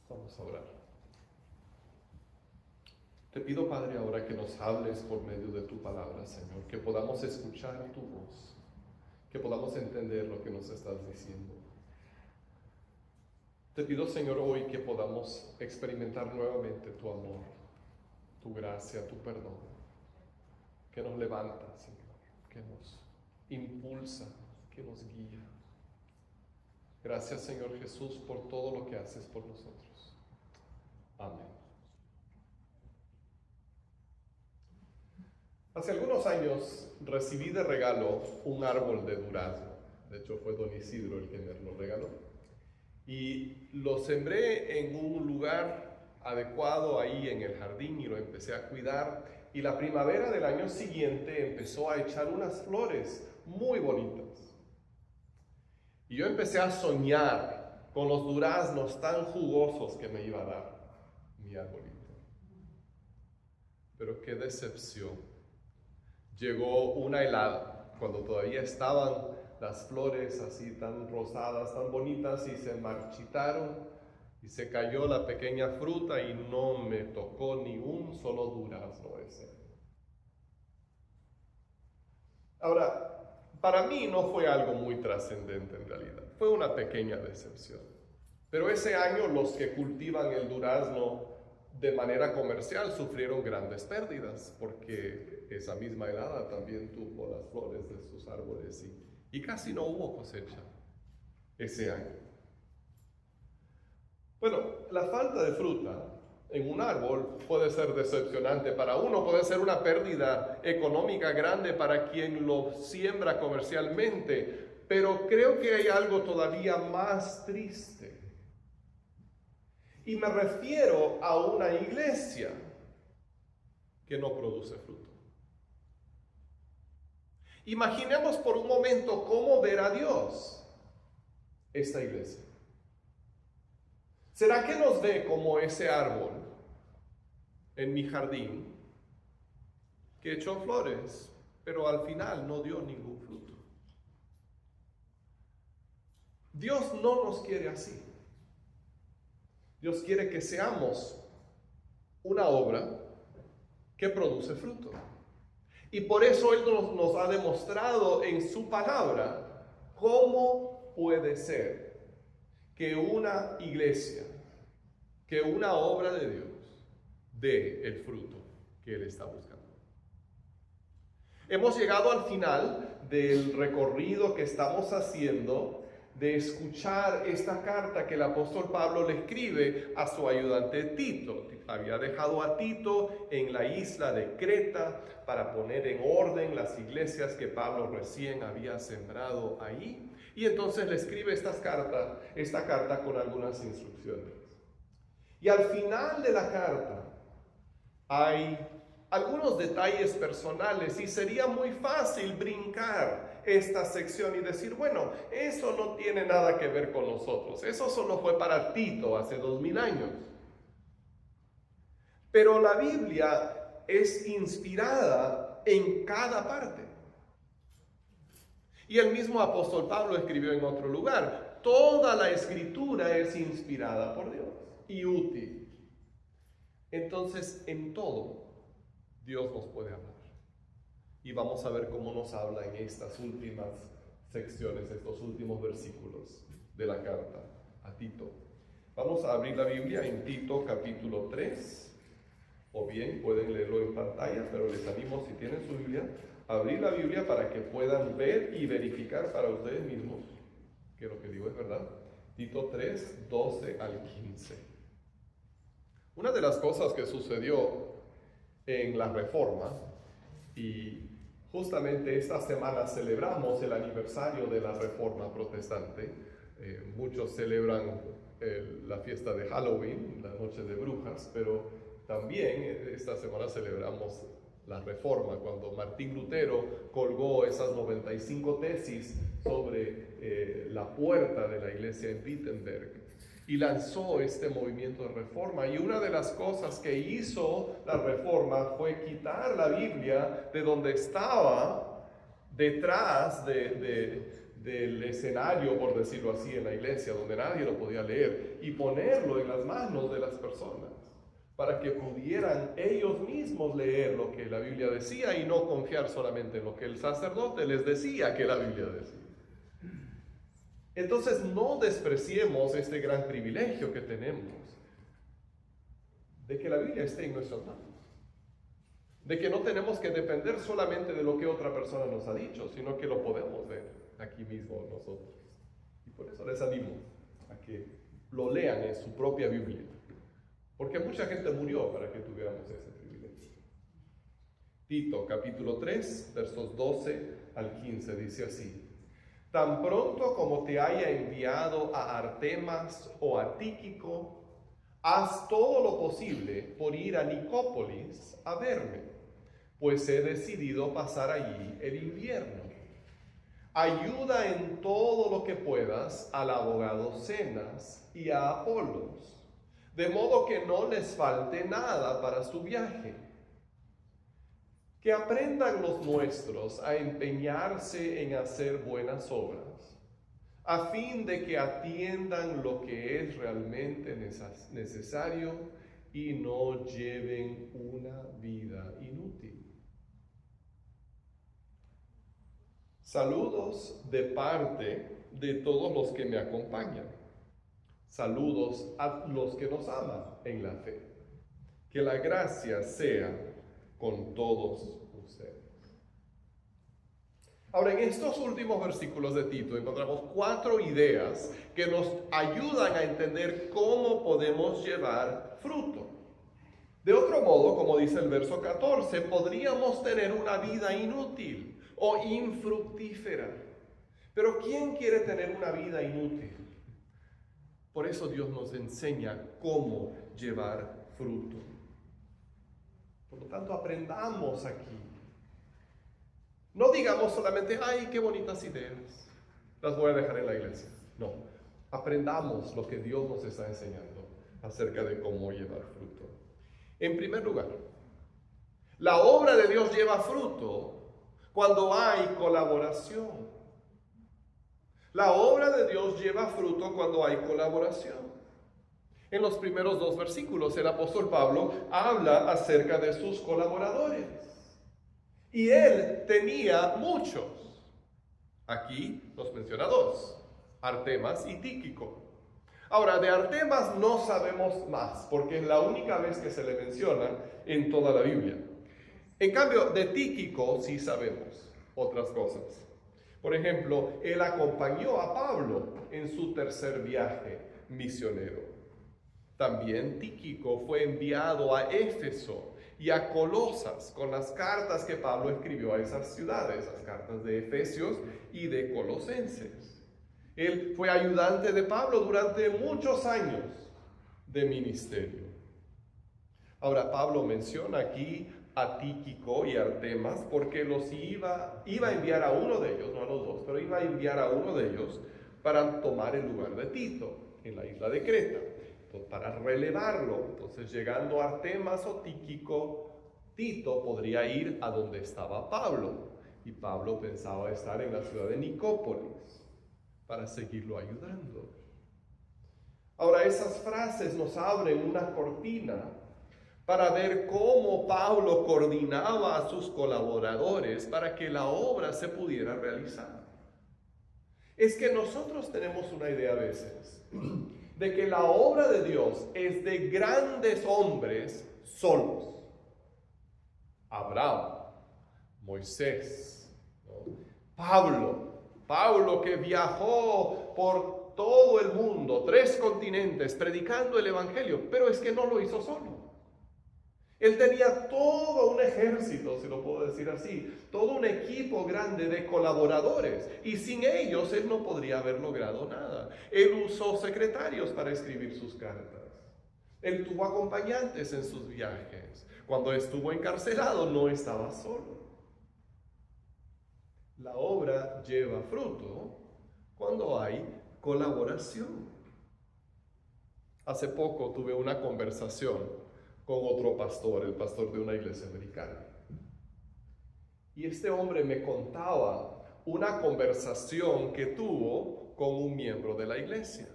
Vamos a orar. Te pido, Padre, ahora que nos hables por medio de tu palabra, Señor, que podamos escuchar tu voz, que podamos entender lo que nos estás diciendo. Te pido, Señor, hoy que podamos experimentar nuevamente tu amor, tu gracia, tu perdón, que nos levanta, Señor, que nos impulsa, que nos guía. Gracias, Señor Jesús, por todo lo que haces por nosotros. Amén. Hace algunos años recibí de regalo un árbol de durazno. De hecho, fue don Isidro el que me lo regaló. Y lo sembré en un lugar adecuado ahí en el jardín y lo empecé a cuidar. Y la primavera del año siguiente empezó a echar unas flores muy bonitas. Y yo empecé a soñar con los duraznos tan jugosos que me iba a dar mi arbolito. Pero qué decepción. Llegó una helada, cuando todavía estaban las flores así tan rosadas, tan bonitas, y se marchitaron, y se cayó la pequeña fruta, y no me tocó ni un solo durazno ese. Ahora, para mí no fue algo muy trascendente en realidad, fue una pequeña decepción. Pero ese año los que cultivan el durazno de manera comercial sufrieron grandes pérdidas, porque esa misma helada también tuvo las flores de sus árboles y casi no hubo cosecha ese año. Bueno, la falta de fruta en un árbol puede ser decepcionante para uno, puede ser una pérdida económica grande para quien lo siembra comercialmente, pero creo que hay algo todavía más triste. Y me refiero a una iglesia que no produce fruto. Imaginemos por un momento cómo ver a Dios esta iglesia. ¿Será que nos ve como ese árbol en mi jardín que echó flores, pero al final no dio ningún fruto? Dios no nos quiere así. Dios quiere que seamos una obra que produce fruto. Y por eso Él nos ha demostrado en su palabra cómo puede ser que una iglesia, que una obra de Dios dé el fruto que Él está buscando. Hemos llegado al final del recorrido que estamos haciendo de escuchar esta carta que el apóstol Pablo le escribe a su ayudante Tito. Había dejado a Tito en la isla de Creta para poner en orden las iglesias que Pablo recién había sembrado ahí. Y entonces le escribe esta carta con algunas instrucciones. Y al final de la carta hay algunos detalles personales y sería muy fácil brincar esta sección y decir, bueno, eso no tiene nada que ver con nosotros, eso solo fue para Tito hace 2000 años. Pero la Biblia es inspirada en cada parte. Y el mismo apóstol Pablo escribió en otro lugar, toda la escritura es inspirada por Dios y útil. Entonces, en todo, Dios nos puede hablar. Y vamos a ver cómo nos habla en estas últimas secciones, estos últimos versículos de la carta a Tito. Vamos a abrir la Biblia en Tito capítulo 3, o bien pueden leerlo en pantalla, pero les animo, si tienen su Biblia, a abrir la Biblia para que puedan ver y verificar para ustedes mismos que lo que digo es verdad. Tito 3, 12 al 15. Una de las cosas que sucedió en la Reforma, y justamente esta semana celebramos el aniversario de la Reforma Protestante. Muchos celebran la fiesta de Halloween, la noche de brujas, pero también esta semana celebramos la Reforma, cuando Martín Lutero colgó esas 95 tesis sobre la puerta de la iglesia en Wittenberg y lanzó este movimiento de reforma. Y una de las cosas que hizo la reforma fue quitar la Biblia de donde estaba, detrás de del escenario, por decirlo así, en la iglesia, donde nadie lo podía leer, y ponerlo en las manos de las personas, para que pudieran ellos mismos leer lo que la Biblia decía y no confiar solamente en lo que el sacerdote les decía que la Biblia decía. Entonces no despreciemos este gran privilegio que tenemos de que la Biblia esté en nuestras manos, de que no tenemos que depender solamente de lo que otra persona nos ha dicho, sino que lo podemos ver aquí mismo nosotros. Y por eso les animo a que lo lean en su propia Biblia, porque mucha gente murió para que tuviéramos ese privilegio. Tito capítulo 3, versos 12 al 15 dice así: tan pronto como te haya enviado a Artemas o a Tíquico, haz todo lo posible por ir a Nicópolis a verme, pues he decidido pasar allí el invierno. Ayuda en todo lo que puedas al abogado Zenas y a Apolos, de modo que no les falte nada para su viaje. Que aprendan los nuestros a empeñarse en hacer buenas obras, a fin de que atiendan lo que es realmente necesario y no lleven una vida inútil. Saludos de parte de todos los que me acompañan. Saludos a los que nos aman en la fe. Que la gracia sea con todos ustedes. Ahora, en estos últimos versículos de Tito encontramos 4 ideas que nos ayudan a entender cómo podemos llevar fruto. De otro modo, como dice el verso 14, podríamos tener una vida inútil o infructífera. Pero ¿quién quiere tener una vida inútil? Por eso Dios nos enseña cómo llevar fruto. Por lo tanto, aprendamos aquí. No digamos solamente, ay, qué bonitas ideas, las voy a dejar en la iglesia. No, aprendamos lo que Dios nos está enseñando acerca de cómo llevar fruto. En primer lugar, la obra de Dios lleva fruto cuando hay colaboración. La obra de Dios lleva fruto cuando hay colaboración. En los primeros 2 versículos, el apóstol Pablo habla acerca de sus colaboradores. Y él tenía muchos. Aquí nos menciona 2, Artemas y Tíquico. Ahora, de Artemas no sabemos más, porque es la única vez que se le menciona en toda la Biblia. En cambio, de Tíquico sí sabemos otras cosas. Por ejemplo, él acompañó a Pablo en su tercer viaje misionero. También Tíquico fue enviado a Éfeso y a Colosas con las cartas que Pablo escribió a esas ciudades, las cartas de Efesios y de Colosenses. Él fue ayudante de Pablo durante muchos años de ministerio. Ahora, Pablo menciona aquí a Tíquico y Artemas porque los iba a enviar a uno de ellos, no a los 2, pero iba a enviar a uno de ellos para tomar el lugar de Tito en la isla de Creta. Entonces, para relevarlo. Entonces, llegando a Artemas o Tíquico, Tito podría ir a donde estaba Pablo. Y Pablo pensaba estar en la ciudad de Nicópolis para seguirlo ayudando. Ahora, esas frases nos abren una cortina para ver cómo Pablo coordinaba a sus colaboradores para que la obra se pudiera realizar. Es que nosotros tenemos una idea a veces de que la obra de Dios es de grandes hombres solos. Abraham, Moisés, ¿no? Pablo que viajó por todo el mundo, 3 continentes, predicando el evangelio, pero es que no lo hizo solo. Él tenía todo un ejército, si lo puedo decir así, todo un equipo grande de colaboradores, y sin ellos él no podría haber logrado nada. Él usó secretarios para escribir sus cartas. Él tuvo acompañantes en sus viajes. Cuando estuvo encarcelado no estaba solo. La obra lleva fruto cuando hay colaboración. Hace poco tuve una conversación con otro pastor, el pastor de una iglesia americana. Y este hombre me contaba una conversación que tuvo con un miembro de la iglesia.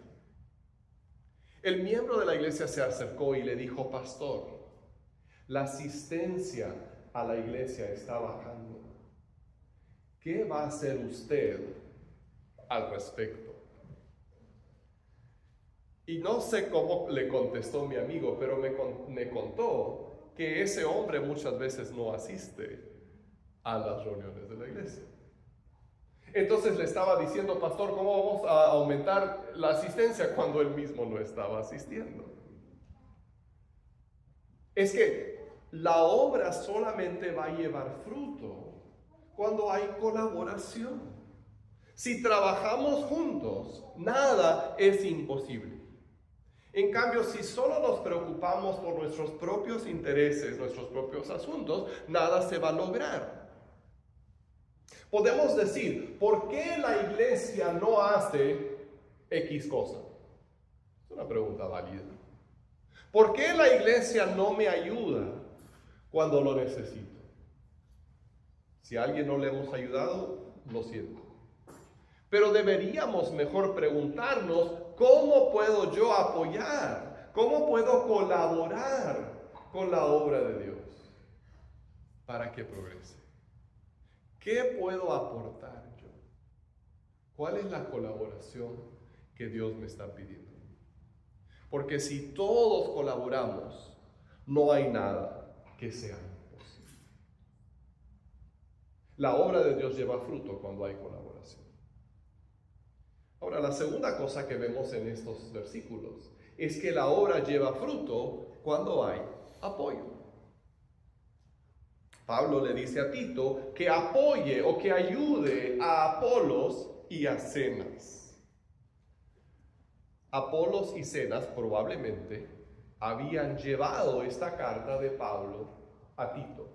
El miembro de la iglesia se acercó y le dijo: pastor, la asistencia a la iglesia está bajando. ¿Qué va a hacer usted al respecto? Y no sé cómo le contestó mi amigo, pero me contó que ese hombre muchas veces no asiste a las reuniones de la iglesia. Entonces le estaba diciendo: pastor, ¿cómo vamos a aumentar la asistencia cuando él mismo no estaba asistiendo? Es que la obra solamente va a llevar fruto cuando hay colaboración. Si trabajamos juntos, nada es imposible. En cambio, si solo nos preocupamos por nuestros propios intereses, nuestros propios asuntos, nada se va a lograr. Podemos decir: ¿por qué la iglesia no hace X cosa? Es una pregunta válida. ¿Por qué la iglesia no me ayuda cuando lo necesito? Si a alguien no le hemos ayudado, lo siento. Pero deberíamos mejor preguntarnos: ¿cómo puedo yo apoyar? ¿Cómo puedo colaborar con la obra de Dios para que progrese? ¿Qué puedo aportar yo? ¿Cuál es la colaboración que Dios me está pidiendo? Porque si todos colaboramos, no hay nada que sea imposible. La obra de Dios lleva fruto cuando hay colaboración. Ahora, la segunda cosa que vemos en estos versículos es que la obra lleva fruto cuando hay apoyo. Pablo le dice a Tito que apoye o que ayude a Apolos y a Zenas. Apolos y Zenas probablemente habían llevado esta carta de Pablo a Tito,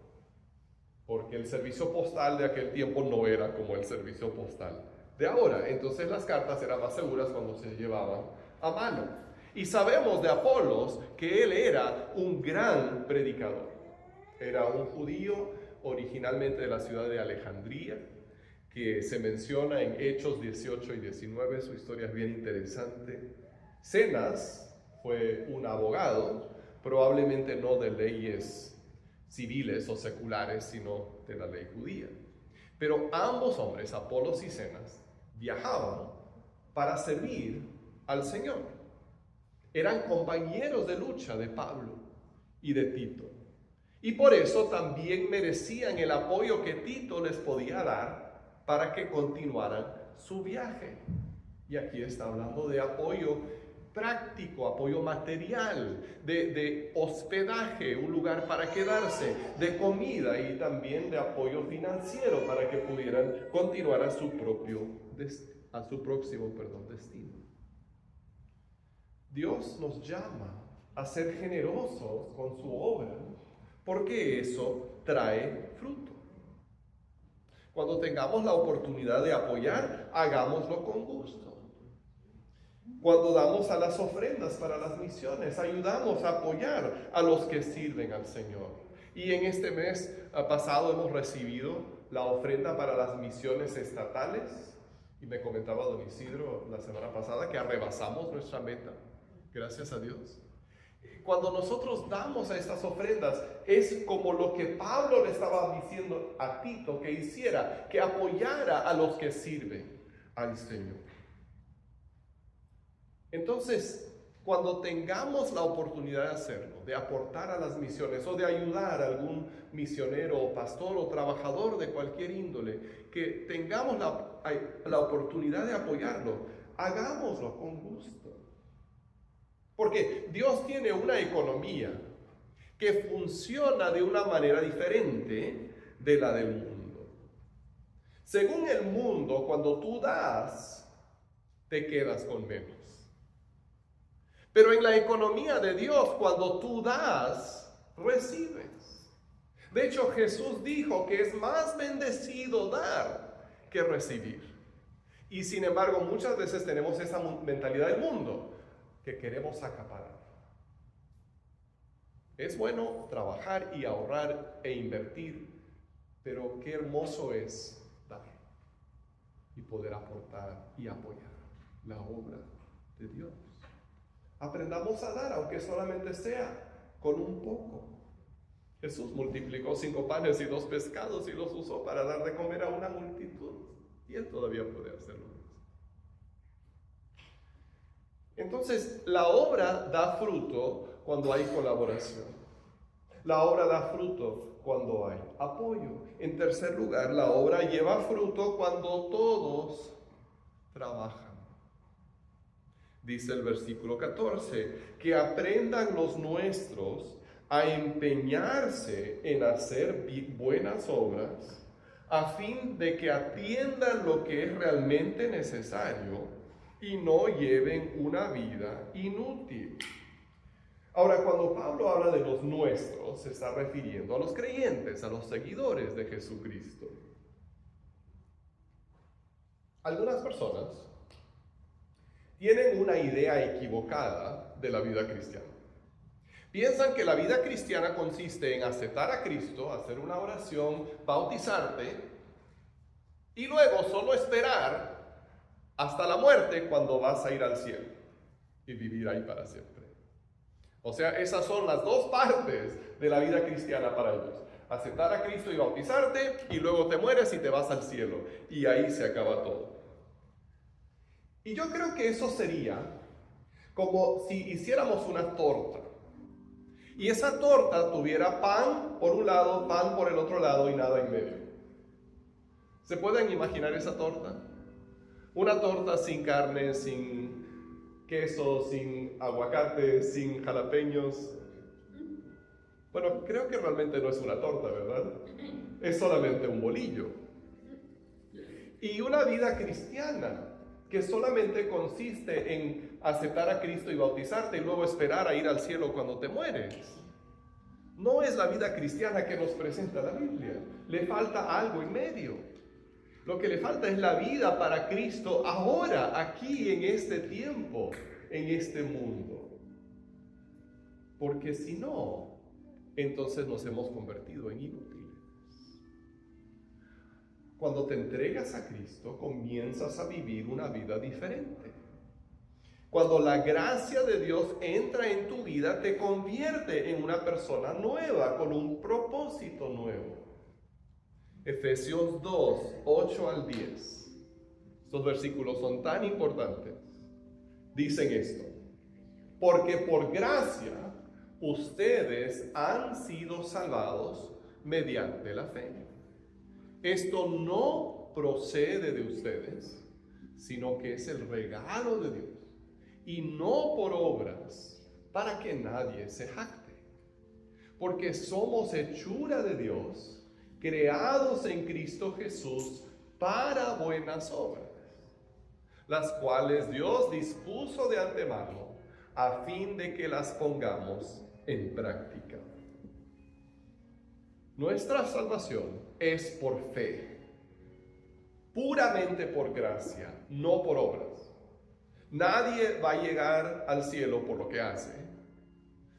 porque el servicio postal de aquel tiempo no era como el servicio postal de ahora. Entonces las cartas eran más seguras cuando se llevaban a mano. Y sabemos de Apolos que él era un gran predicador. Era un judío originalmente de la ciudad de Alejandría, que se menciona en Hechos 18 y 19. Su historia es bien interesante. Zenas fue un abogado, probablemente no de leyes civiles o seculares, sino de la ley judía. Pero ambos hombres, Apolos y Zenas, viajaban para servir al Señor. Eran compañeros de lucha de Pablo y de Tito. Y por eso también merecían el apoyo que Tito les podía dar para que continuaran su viaje. Y aquí está hablando de apoyo práctico, apoyo material, de hospedaje, un lugar para quedarse, de comida y también de apoyo financiero para que pudieran continuar a su próximo destino. Dios nos llama a ser generosos con su obra, porque eso trae fruto. Cuando tengamos la oportunidad de apoyar, hagámoslo con gusto. Cuando damos a las ofrendas para las misiones, ayudamos a apoyar a los que sirven al Señor. Y en este mes pasado hemos recibido la ofrenda para las misiones estatales. Y me comentaba don Isidro la semana pasada que rebasamos nuestra meta. Gracias a Dios. Cuando nosotros damos a estas ofrendas, es como lo que Pablo le estaba diciendo a Tito que hiciera, que apoyara a los que sirven al Señor. Entonces, cuando tengamos la oportunidad de hacerlo, de aportar a las misiones o de ayudar a algún misionero o pastor o trabajador de cualquier índole, que tengamos la oportunidad de apoyarlo, hagámoslo con gusto. Porque Dios tiene una economía que funciona de una manera diferente de la del mundo. Según el mundo, cuando tú das, te quedas con menos. Pero en la economía de Dios, cuando tú das, recibes. De hecho, Jesús dijo que es más bendecido dar que recibir. Y sin embargo, muchas veces tenemos esa mentalidad del mundo, que queremos acaparar. Es bueno trabajar y ahorrar e invertir, pero qué hermoso es dar. y poder aportar y apoyar la obra de Dios. Aprendamos a dar, aunque solamente sea con un poco. Jesús multiplicó 5 panes y 2 pescados y los usó para dar de comer a una multitud. Y Él todavía puede hacerlo. Entonces, la obra da fruto cuando hay colaboración. La obra da fruto cuando hay apoyo. En tercer lugar, la obra lleva fruto cuando todos trabajan. Dice el versículo 14, que aprendan los nuestros a empeñarse en hacer buenas obras, a fin de que atiendan lo que es realmente necesario y no lleven una vida inútil. Ahora, cuando Pablo habla de los nuestros, se está refiriendo a los creyentes, a los seguidores de Jesucristo. Algunas personas tienen una idea equivocada de la vida cristiana. Piensan que la vida cristiana consiste en aceptar a Cristo, hacer una oración, bautizarte y luego solo esperar hasta la muerte cuando vas a ir al cielo y vivir ahí para siempre. O sea, esas son las dos partes de la vida cristiana para ellos. Aceptar a Cristo y bautizarte y luego te mueres y te vas al cielo y ahí se acaba todo. Y yo creo que eso sería como si hiciéramos una torta. Y esa torta tuviera pan por un lado, pan por el otro lado y nada en medio. ¿Se pueden imaginar esa torta? Una torta sin carne, sin queso, sin aguacate, sin jalapeños. Bueno, creo que realmente no es una torta, ¿verdad? Es solamente un bolillo. Y una vida cristiana que solamente consiste en aceptar a Cristo y bautizarte y luego esperar a ir al cielo cuando te mueres. No es la vida cristiana que nos presenta la Biblia. Le falta algo en medio. Lo que le falta es la vida para Cristo ahora, aquí, en este tiempo, en este mundo. Porque si no, entonces nos hemos convertido en inútiles. Cuando te entregas a Cristo, comienzas a vivir una vida diferente. Cuando la gracia de Dios entra en tu vida, te convierte en una persona nueva, con un propósito nuevo. Efesios 2, 8 al 10. Estos versículos son tan importantes. Dicen esto: porque por gracia ustedes han sido salvados mediante la fe. Esto no procede de ustedes, sino que es el regalo de Dios, y no por obras, para que nadie se jacte. Porque somos hechura de Dios, creados en Cristo Jesús para buenas obras, las cuales Dios dispuso de antemano, a fin de que las pongamos en práctica. Nuestra salvación es por fe, puramente por gracia, no por obras. Nadie va a llegar al cielo por lo que hace.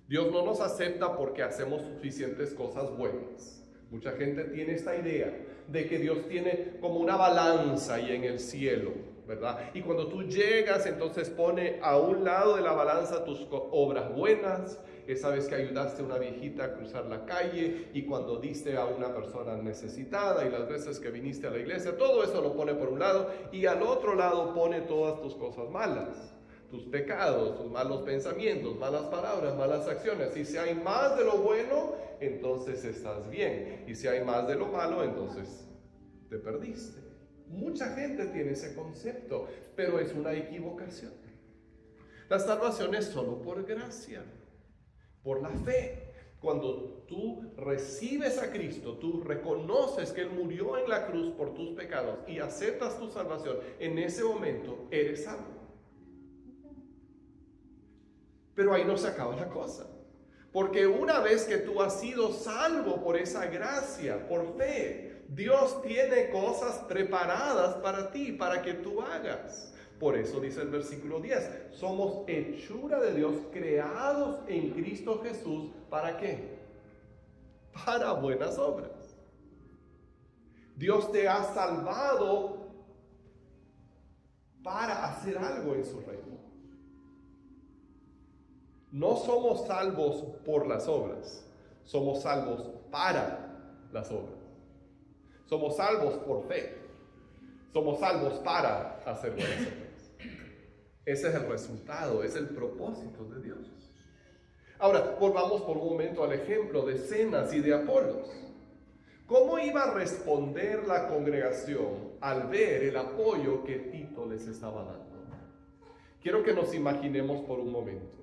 Dios no nos acepta porque hacemos suficientes cosas buenas. Mucha gente tiene esta idea de que Dios tiene como una balanza ahí en el cielo, ¿verdad? Y cuando tú llegas, entonces pone a un lado de la balanza tus obras buenas, esa vez que ayudaste a una viejita a cruzar la calle, y cuando diste a una persona necesitada, y las veces que viniste a la iglesia, todo eso lo pone por un lado, y al otro lado pone todas tus cosas malas, tus pecados, tus malos pensamientos, malas palabras, malas acciones. Y si hay más de lo bueno, entonces estás bien, y si hay más de lo malo, entonces te perdiste. Mucha gente tiene ese concepto, pero es una equivocación. La salvación es solo por gracia, por la fe. Cuando tú recibes a Cristo, tú reconoces que Él murió en la cruz por tus pecados y aceptas tu salvación, en ese momento eres salvo. Pero ahí no se acaba la cosa. Porque una vez que tú has sido salvo por esa gracia, por fe, Dios tiene cosas preparadas para ti, para que tú hagas. Por eso dice el versículo 10, somos hechura de Dios, creados en Cristo Jesús, ¿para qué? Para buenas obras. Dios te ha salvado para hacer algo en su reino. No somos salvos por las obras, somos salvos para las obras. Somos salvos por fe, somos salvos para hacer buenas obras. Ese es el resultado, es el propósito de Dios. Ahora, volvamos por un momento al ejemplo de Zenas y de Apolos. ¿Cómo iba a responder la congregación al ver el apoyo que Tito les estaba dando? Quiero que nos imaginemos por un momento.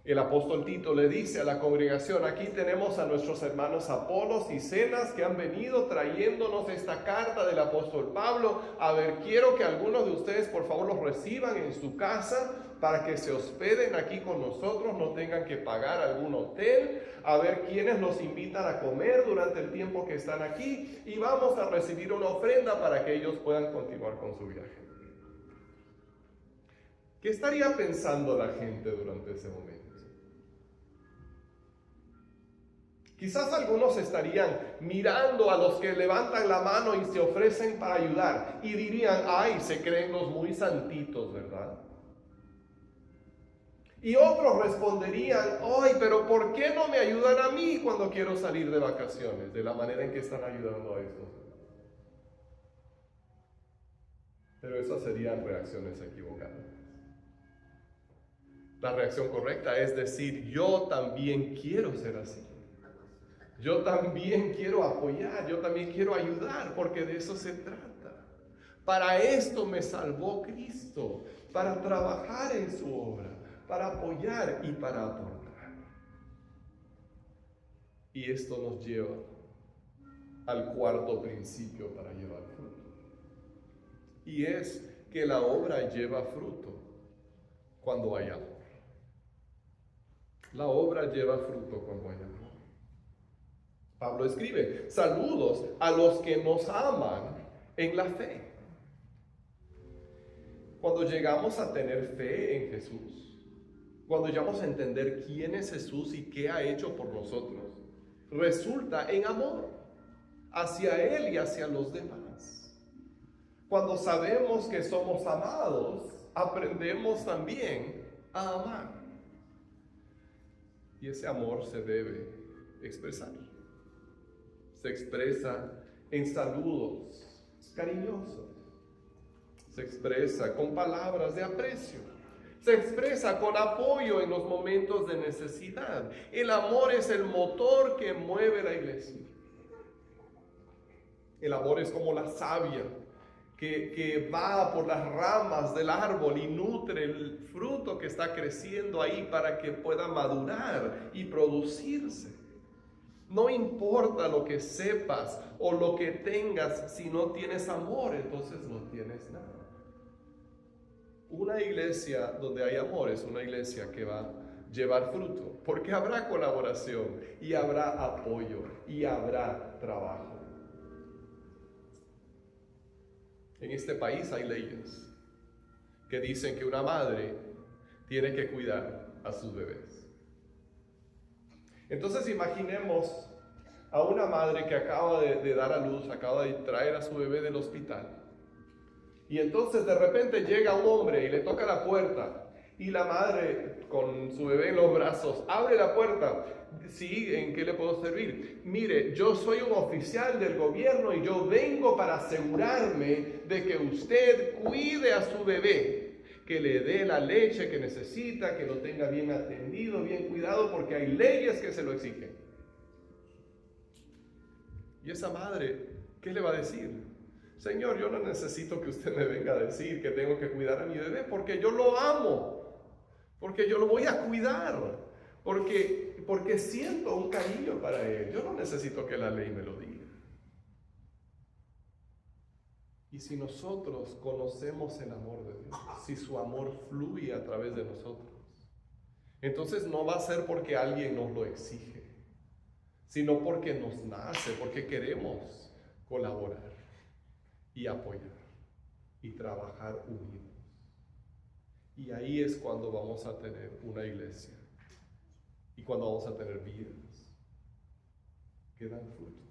El apóstol Tito le dice a la congregación: aquí tenemos a nuestros hermanos Apolos y Zenas que han venido trayéndonos esta carta del apóstol Pablo. A ver, quiero que algunos de ustedes por favor los reciban en su casa para que se hospeden aquí con nosotros, no tengan que pagar algún hotel. A ver quiénes los invitan a comer durante el tiempo que están aquí, y vamos a recibir una ofrenda para que ellos puedan continuar con su viaje. ¿Qué estaría pensando la gente durante ese momento? Quizás algunos estarían mirando a los que levantan la mano y se ofrecen para ayudar y dirían: ay, se creen los muy santitos, ¿verdad? Y otros responderían: ay, pero ¿por qué no me ayudan a mí cuando quiero salir de vacaciones? De la manera en que están ayudando a estos. Pero esas serían reacciones equivocadas. La reacción correcta es decir: yo también quiero ser así. Yo también quiero apoyar, yo también quiero ayudar, porque de eso se trata. Para esto me salvó Cristo, para trabajar en su obra, para apoyar y para aportar. Y esto nos lleva al cuarto principio para llevar fruto. Y es que la obra lleva fruto cuando hay amor. La obra lleva fruto cuando hay amor. Pablo escribe: saludos a los que nos aman en la fe. Cuando llegamos a tener fe en Jesús, cuando llegamos a entender quién es Jesús y qué ha hecho por nosotros, resulta en amor hacia Él y hacia los demás. Cuando sabemos que somos amados, aprendemos también a amar. Y ese amor se debe expresar. Se expresa en saludos cariñosos. Se expresa con palabras de aprecio. Se expresa con apoyo en los momentos de necesidad. El amor es el motor que mueve la iglesia. El amor es como la savia que va por las ramas del árbol y nutre el fruto que está creciendo ahí para que pueda madurar y producirse. No importa lo que sepas o lo que tengas, si no tienes amor, entonces no tienes nada. Una iglesia donde hay amor es una iglesia que va a llevar fruto, porque habrá colaboración y habrá apoyo y habrá trabajo. En este país hay leyes que dicen que una madre tiene que cuidar a sus bebés. Entonces imaginemos a una madre que acaba de dar a luz, acaba de traer a su bebé del hospital. Y entonces de repente llega un hombre y le toca la puerta. Y la madre con su bebé en los brazos abre la puerta. Sí, ¿en qué le puedo servir? Mire, yo soy un oficial del gobierno y yo vengo para asegurarme de que usted cuide a su bebé, que le dé la leche que necesita, que lo tenga bien atendido, bien cuidado, porque hay leyes que se lo exigen. Y esa madre, ¿qué le va a decir? Señor, yo no necesito que usted me venga a decir que tengo que cuidar a mi bebé, porque yo lo amo, porque yo lo voy a cuidar, porque siento un cariño para él. Yo no necesito que la ley me lo diga. Y si nosotros conocemos el amor de Dios, si su amor fluye a través de nosotros, entonces no va a ser porque alguien nos lo exige, sino porque nos nace, porque queremos colaborar y apoyar y trabajar unidos. Y ahí es cuando vamos a tener una iglesia y cuando vamos a tener vidas que dan fruto.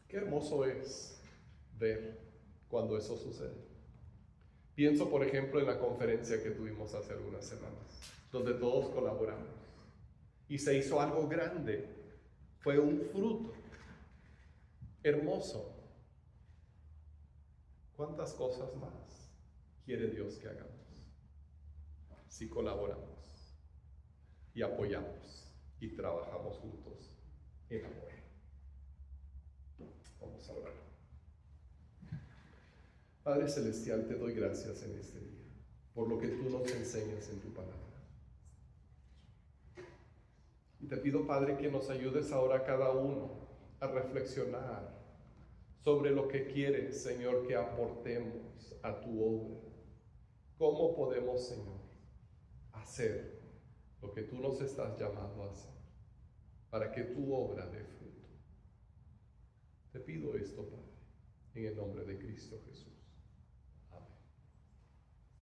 Qué hermoso es ver cuando eso sucede. Pienso, por ejemplo, en la conferencia que tuvimos hace algunas semanas, donde todos colaboramos. Y se hizo algo grande. Fue un fruto hermoso. ¿Cuántas cosas más quiere Dios que hagamos si colaboramos y apoyamos y trabajamos juntos en amor? Vamos a orar. Padre Celestial, te doy gracias en este día por lo que tú nos enseñas en tu palabra. Y te pido, Padre, que nos ayudes ahora cada uno a reflexionar sobre lo que quieres, Señor, que aportemos a tu obra. ¿Cómo podemos, Señor, hacer lo que tú nos estás llamando a hacer para que tu obra dé fruto? Te pido esto, Padre, en el nombre de Cristo Jesús.